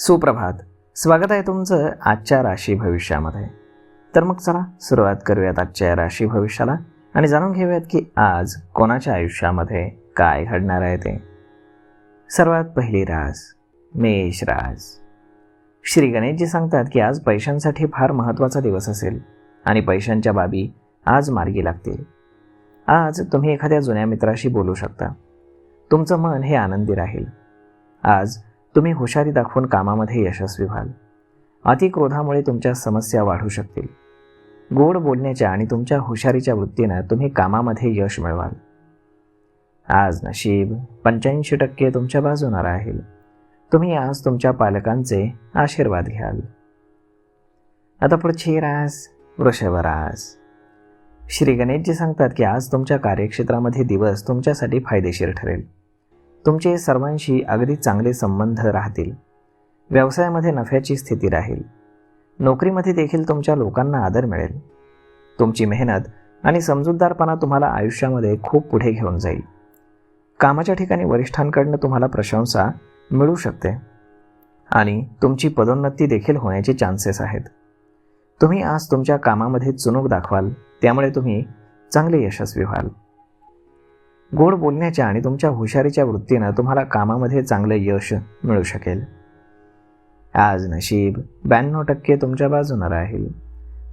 सुप्रभात. स्वागत आहे तुमचं आजच्या राशी भविष्यामध्ये. तर मग चला सुरुवात करूयात आजच्या राशी भविष्याला आणि जाणून घेऊयात की आज कोणाच्या आयुष्यामध्ये काय घडणार आहे ते. सर्वात पहिली रास मेष रास. श्री गणेशजी सांगतात की आज पैशांसाठी फार महत्त्वाचा दिवस असेल आणि पैशांच्या बाबी आज मार्गी लागतील. आज तुम्ही एखाद्या जुन्या मित्राशी बोलू शकता. तुमचं मन हे आनंदी राहील. आज तुम्ही हुशारी दाखवून कामामध्ये यशस्वी व्हाल. अतिक्रोधामुळे तुमच्या समस्या वाढू शकतील. गोड बोलण्याच्या आणि तुमच्या हुशारीच्या वृत्तीनं तुम्ही कामामध्ये यश मिळवाल. आज नशीब 85% तुमच्या बाजूने राहील. तुम्ही आज तुमच्या पालकांचे आशीर्वाद घ्याल. आता पुढची रास वृषभ रास. श्री गणेशजी सांगतात की आज तुमच्या कार्यक्षेत्रामध्ये दिवस तुमच्यासाठी फायदेशीर ठरेल. तुमचे सर्वांशी अगदी चांगले संबंध राहतील. व्यवसायामध्ये नफ्याची स्थिती राहील. नोकरीमध्ये देखील तुमच्या लोकांना आदर मिळेल. तुमची मेहनत आणि समजूतदारपणा तुम्हाला आयुष्यामध्ये खूप पुढे घेऊन जाईल. कामाच्या ठिकाणी वरिष्ठांकडून तुम्हाला प्रशंसा मिळू शकते आणि तुमची पदोन्नती देखील होण्याचे चान्सेस आहेत. तुम्ही आज तुमच्या कामामध्ये चुणूक दाखवाल, त्यामुळे तुम्ही चांगले यशस्वी व्हाल. गोड बोलण्याच्या आणि तुमच्या हुशारीच्या वृत्तीनं तुम्हाला कामामध्ये चांगले यश मिळू शकेल. आज नशीब 92% तुमच्या बाजूने राहील.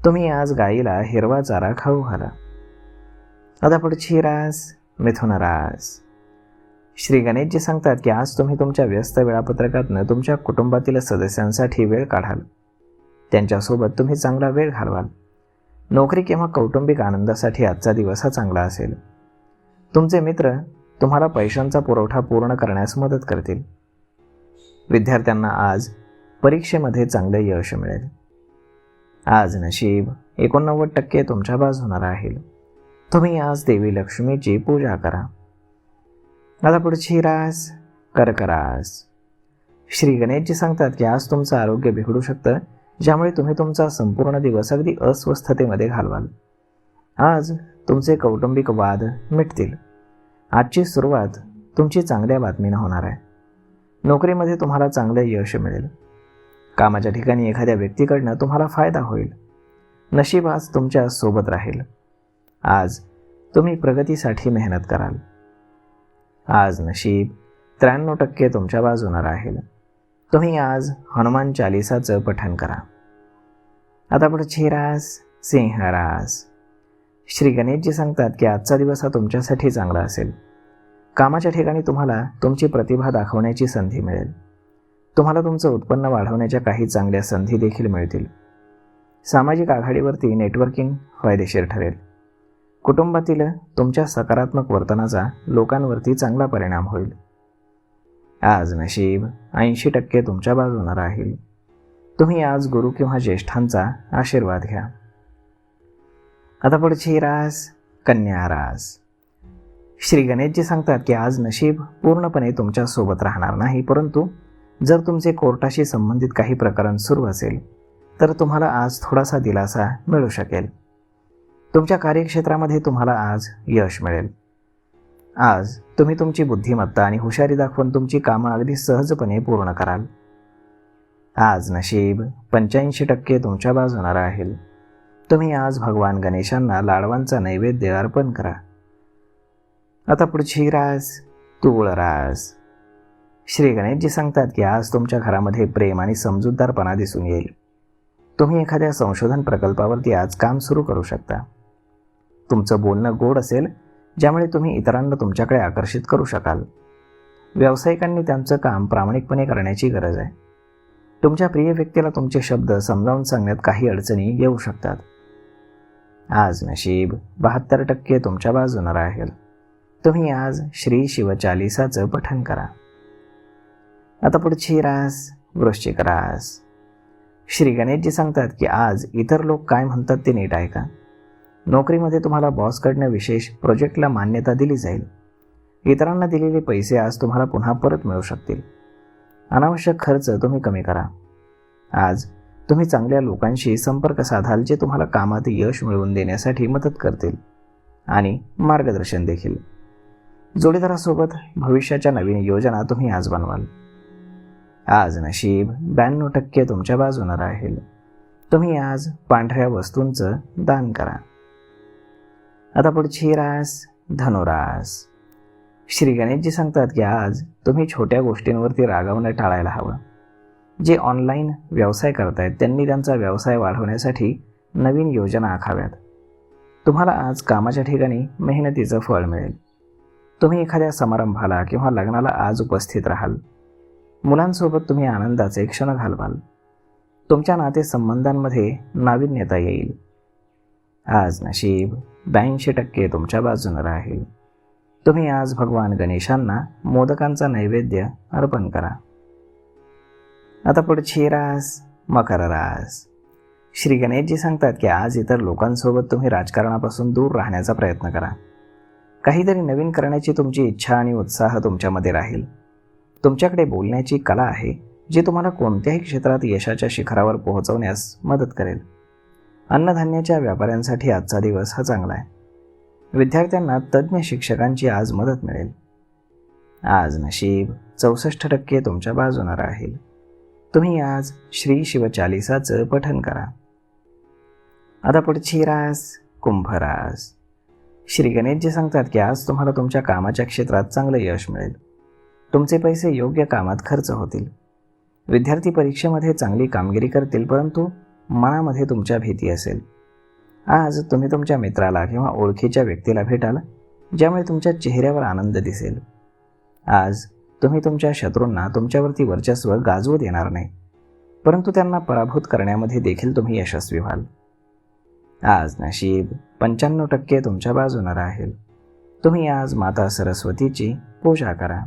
तुम्ही आज गाईला हिरवा चारा खाऊ घाला. आता पुढची रास मिथुन रास. श्री गणेशजी सांगतात की आज तुम्ही तुमच्या व्यस्त वेळापत्रकातनं तुमच्या कुटुंबातील सदस्यांसाठी वेळ काढाल. त्यांच्यासोबत तुम्ही चांगला वेळ घालवाल. नोकरी किंवा कौटुंबिक आनंदासाठी आजचा दिवस हा चांगला असेल. तुमचे मित्र तुम्हाला पैशांचा पुरवठा पूर्ण करण्यास मदत करतील. विद्यार्थ्यांना आज परीक्षेमध्ये चांगले यश मिळेल. आज नशीब 89% तुमच्या बाजूने राहील. तुम्ही आज देवी लक्ष्मीची पूजा करा. आता पुढची रास कर्क रास. श्री गणेशजी सांगतात की आज तुमचं आरोग्य बिघडू शकतं, ज्यामुळे तुम्ही तुमचा संपूर्ण दिवस अगदी अस्वस्थतेमध्ये घालवाल. आज तुमचे कौटुंबिक वाद मिटतील. आजची सुरुवात तुमची चांगल्या बातमीनं होणार आहे. नोकरीमध्ये तुम्हाला चांगले यश मिळेल. कामाच्या ठिकाणी एखाद्या व्यक्तीकडनं तुम्हाला फायदा होईल. नशीब आज तुमच्या सोबत राहील. आज तुम्ही प्रगतीसाठी मेहनत कराल. आज नशीब 93% तुमच्या बाजूने राहील. तुम्ही आज हनुमान चालिसाचं पठण करा. आता पुढची रास सिंह रास. श्री गणेशजी सांगतात की आजचा दिवस हा तुमच्यासाठी चांगला असेल. कामाच्या ठिकाणी तुम्हाला तुमची प्रतिभा दाखवण्याची संधी मिळेल. तुम्हाला तुमचं उत्पन्न वाढवण्याच्या काही चांगल्या संधी देखील मिळतील. सामाजिक आघाडीवरती नेटवर्किंग फायदेशीर ठरेल. कुटुंबातील तुमच्या सकारात्मक वर्तनाचा लोकांवरती चांगला परिणाम होईल. आज नशीब 80% तुमच्या बाजूने राहील. तुम्ही आज गुरु किंवा ज्येष्ठांचा आशीर्वाद घ्या. आता पुढची रास कन्या रास. श्री गणेशजी सांगतात की आज नशीब पूर्णपणे तुमच्या सोबत राहणार नाही, परंतु जर तुमचे कोर्टाशी संबंधित काही प्रकरण सुरू असेल तर तुम्हाला आज थोडासा दिलासा मिळू शकेल. तुमच्या कार्यक्षेत्रामध्ये तुम्हाला आज यश मिळेल. आज तुम्ही तुमची बुद्धिमत्ता आणि हुशारी दाखवून तुमची कामं अगदी सहजपणे पूर्ण कराल. आज नशीब 85% तुमच्या बाजूने राहील. तुम्ही आज भगवान गणेशांना लाडवांचा नैवेद्य अर्पण करा. आता पुढची रास तूळ रास. श्री गणेशजी सांगतात की आज तुमच्या घरामध्ये प्रेम आणि समजूतदारपणा दिसून येईल. तुम्ही एखाद्या संशोधन प्रकल्पावरती आज काम सुरू करू शकता. तुमचं बोलणं गोड असेल, ज्यामुळे तुम्ही इतरांना तुमच्याकडे आकर्षित करू शकाल. व्यावसायिकांनी त्यांचं काम प्रामाणिकपणे करण्याची गरज आहे. तुमच्या प्रिय व्यक्तीला तुमचे शब्द समजावून सांगण्यात काही अडचणी येऊ शकतात. आज नशीब 72% तुमच्या बाजूने राहील. तुम्ही आज श्री शिवचालिसाचं पठण करा. आता पुढची रास वृश्चिक रास. श्री गणेशजी सांगतात की आज इतर लोक काय म्हणतात ते नीट ऐका. नोकरीमध्ये तुम्हाला बॉसकडनं विशेष प्रोजेक्टला मान्यता दिली जाईल. इतरांना दिलेले पैसे आज तुम्हाला पुन्हा परत मिळू शकतील. अनावश्यक खर्च तुम्ही कमी करा. आज तुम्ही चांगल्या लोकांशी संपर्क साधाल, जे तुम्हाला कामात यश मिळवून देण्यासाठी मदत करतील आणि मार्गदर्शन देखील. जोडीदारासोबत भविष्याच्या नवीन योजना तुम्ही आज बनवाल. आज नशीब 92% तुमच्या बाजूने राहील. तुम्ही आज पांढऱ्या वस्तूंचं दान करा. आता पुढची रास धनुरास. श्री गणेशजी सांगतात की आज तुम्ही छोट्या गोष्टींवरती रागावणं टाळायला हवं. जे ऑनलाईन व्यवसाय करतायत त्यांनी त्यांचा व्यवसाय वाढवण्यासाठी नवीन योजना आखाव्यात. तुम्हाला आज कामाच्या ठिकाणी मेहनतीचं फळ मिळेल. तुम्ही एखाद्या समारंभाला किंवा लग्नाला आज उपस्थित राहाल. मुलांसोबत तुम्ही आनंदाचे क्षण घालवाल. तुमच्या नातेसंबंधांमध्ये नाविन्यता येईल. आज नशीब 82% तुमच्या बाजूने राहील. तुम्ही आज भगवान गणेशांना मोदकांचा नैवेद्य अर्पण करा. आता पुढची रास मकर रास. श्री गणेशजी सांगतात की आज इतर लोकांसोबत तुम्ही राजकारणापासून दूर राहण्याचा प्रयत्न करा. काहीतरी नवीन करण्याची तुमची इच्छा आणि उत्साह तुमच्यामध्ये राहील. तुमच्याकडे बोलण्याची कला आहे जी तुम्हाला कोणत्याही क्षेत्रात यशाच्या शिखरावर पोहोचवण्यास मदत करेल. अन्नधान्याच्या व्यापाऱ्यांसाठी आजचा दिवस हा चांगला आहे. विद्यार्थ्यांना तज्ज्ञ शिक्षकांची आज मदत मिळेल. आज नशीब 64% तुमच्या बाजूने राहील. तुम्ही आज श्री शिवचालिसाचं पठण करा. आता पुढची रास कुंभ रास. श्री गणेशजी सांगतात की आज तुम्हाला तुमच्या कामाच्या क्षेत्रात चांगलं यश मिळेल. तुमचे पैसे योग्य कामात खर्च होतील. विद्यार्थी परीक्षेमध्ये चांगली कामगिरी करतील, परंतु मनामध्ये तुमच्या भीती असेल. आज तुम्ही तुमच्या मित्राला किंवा ओळखीच्या व्यक्तीला भेटाल, ज्यामुळे तुमच्या चेहऱ्यावर आनंद दिसेल. आज तुम्ही तुमच्या शत्रूंना तुमच्यावरती वर्चस्व गाजवू देणार नाही, परंतु त्यांना पराभूत करण्यामध्ये देखील तुम्ही यशस्वी व्हाल. आज नशीब 95% तुमच्या बाजूने राहील. तुम्ही आज माता सरस्वतीची पूजा करा.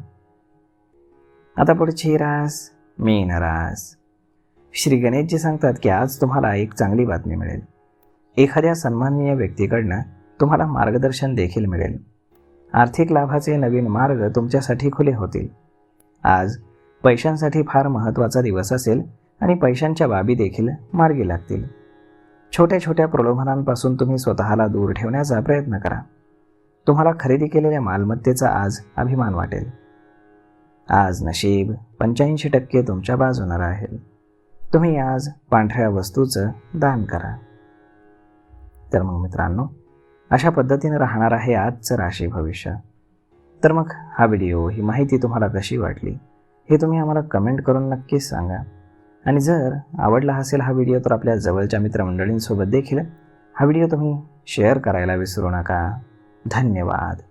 आता पुढची रास मीन रास. श्री गणेशजी सांगतात की आज तुम्हाला एक चांगली बातमी मिळेल. एखाद्या सन्माननीय व्यक्तीकडनं तुम्हाला मार्गदर्शन देखील मिळेल. आर्थिक लाभाचे नवीन मार्ग तुमच्यासाठी खुले होतील. आज पैशांसाठी फार महत्त्वाचा दिवस असेल आणि पैशांच्या बाबी देखील मार्गी लागतील. छोट्या छोट्या प्रलोभनांपासून तुम्ही स्वतःला दूर ठेवण्याचा प्रयत्न करा. तुम्हाला खरेदी केलेल्या मालमत्तेचा आज अभिमान वाटेल. आज नशीब 85% तुमच्या बाजूने राहील. तुम्ही आज पांढऱ्या वस्तूचं दान करा. तर मग मित्रांनो, अशा पद्धतीने राहणार आहे आजचं राशी भविष्य. तर मग हा व्हिडिओ, ही माहिती तुम्हाला कशी वाटली हे तुम्ही आम्हाला कमेंट करून नक्कीच सांगा. आणि जर आवडला असेल हा व्हिडिओ तर आपल्या जवळच्या मित्रमंडळींसोबत देखील हा व्हिडिओ तुम्ही शेअर करायला विसरू नका. धन्यवाद.